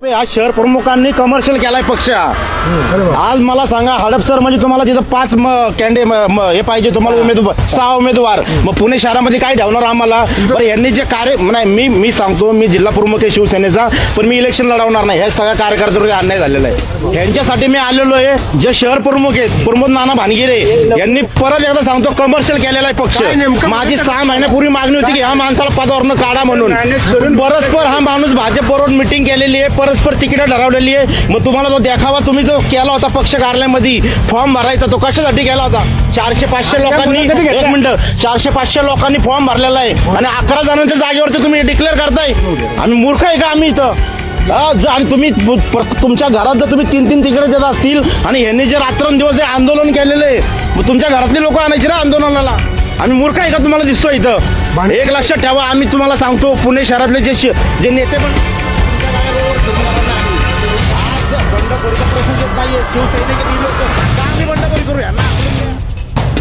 या शहर प्रमुखांनी कमर्शियल केलाय पक्ष. आज मला सांगा, हडपसर म्हणजे तुम्हाला तिथं 5 हे पाहिजे तुम्हाला उमेदवार, 6 उमेदवार. मग पुणे शहरामध्ये काय ठेवणार आम्हाला? बरं, यांनी जे कार्य नाही, मी सांगतो, मी जिल्हा प्रमुख आहे शिवसेनेचा, पण मी इलेक्शन लढवणार नाही. हे सगळ्या कार्यकर्त्यांवर अन्याय झालेला आहे. यांच्यासाठी मी आलेलो आहे. जे शहर प्रमुख आहेत प्रमोद नाना भानगिरे यांनी परत एकदा सांगतो कमर्शियल केलेला आहे पक्ष. माझी 6 महिन्यापूर्वी मागणी होती की ह्या माणसाला पदावरनं काढा म्हणून. परस्पर हा माणूस भाजप बरोबर मिटिंग केलेली आहे, परस्पर तिकीट ठरवलेली आहे. मग तुम्हाला तो देखावा तुम्ही जो केला होता पक्ष कार्यालयामध्ये फॉर्म भरायचा, तो कशासाठी केला होता? 400-500 लोकांनी, 1 मिनिट, 400-500 लोकांनी फॉर्म भरलेला आहे आणि 11 जणांच्या जागेवरती तुम्ही डिक्लेअर करताय. आम्ही मूर्ख आहे का आम्ही इथं? आणि तुम्ही तुमच्या घरात जर तुम्ही 3-3 तिकडे देत असतील आणि यांनी जे रात्रंदिवस आंदोलन केलेलं आहे, मग तुमच्या घरातली लोक आणायची ना आंदोलनाला. आम्ही मूर्ख आहे का तुम्हाला दिसतो इथं? एक लक्षात ठेवा, आम्ही तुम्हाला सांगतो, पुणे शहरातले जे नेते पण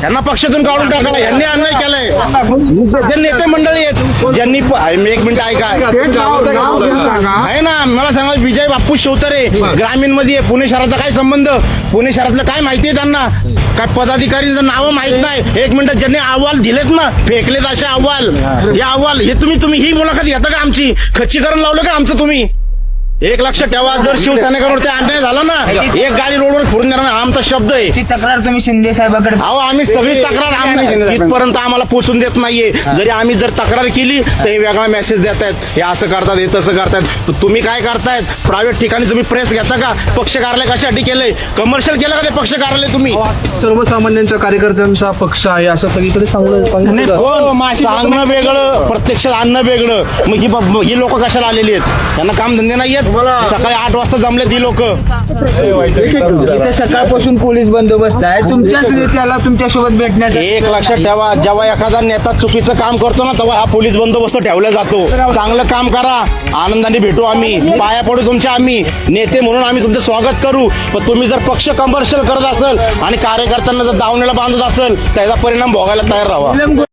यांना पक्षातून काढून टाकायला यांनी अन्याय केलाय. जे नेते मंडळी आहेत ज्यांनी, 1 मिनिट ऐका, आहे ना, मला सांगा, विजय बाप्पू शिवतरे ग्रामीण मध्ये आहे. पुणे शहराचा काय संबंध? पुणे शहरातलं काय माहिती आहे त्यांना? काय पदाधिकारीचं नावं माहित नाही? 1 मिनिट, ज्यांनी अहवाल दिलेत ना, फेकलेत असे अहवाल, हे अहवाल हे तुम्ही ही मुलाखत घेता का? आमची खच्चीकरण लावलं का आमचं तुम्ही? एक लक्षात ठेवा, जर शिवसेनेकडून ते अन्याय झाला ना, एक गाडी रोडवर फिरून देणार आमचा शब्द आहे. तक्रार तुम्ही शिंदे साहेबांकडे? अहो, आम्ही सगळी तक्रार इथपर्यंत आम्हाला पोहोचून देत नाहीये. जरी आम्ही जर तक्रार केली तर हे वेगळा मेसेज देत आहेत, हे असं करतात, हे तसं करतायत. तुम्ही काय करतायत? प्रायव्हेट ठिकाणी तुम्ही प्रेस घेता का? पक्ष कार्यालय कशासाठी केलंय? कमर्शियल केलं का ते पक्ष कार्यालय तुम्ही? सर्वसामान्यांच्या कार्यकर्त्यांचा पक्ष आहे असं सगळीकडे सांगणं वेगळं, प्रत्यक्षात आणणं वेगळं. मग ही लोक कशाला आलेली आहेत? त्यांना काम धंदे नाहीयेत? सकाळी 8 वाजता जमलेत ही लोक. इथे सकाळपासून पोलीस बंदोबस्त आहे तुमच्याच नेत्याला तुमच्यासोबत भेटण्यासाठी. एक लक्षात ठेवा, जेव्हा एखादा नेता चुकीचं काम करतो ना, तेव्हा हा पोलीस बंदोबस्त ठेवला जातो. चांगलं काम करा, आनंदाने भेटू, आम्ही पाया पडू तुमच्या. आम्ही नेते म्हणून आम्ही तुमचं स्वागत करू. पण तुम्ही जर पक्ष कमर्शियल करत असेल आणि कार्यकर्त्यांना जर दावणीला बांधत असेल, त्याचा परिणाम भोगायला तयार राहा.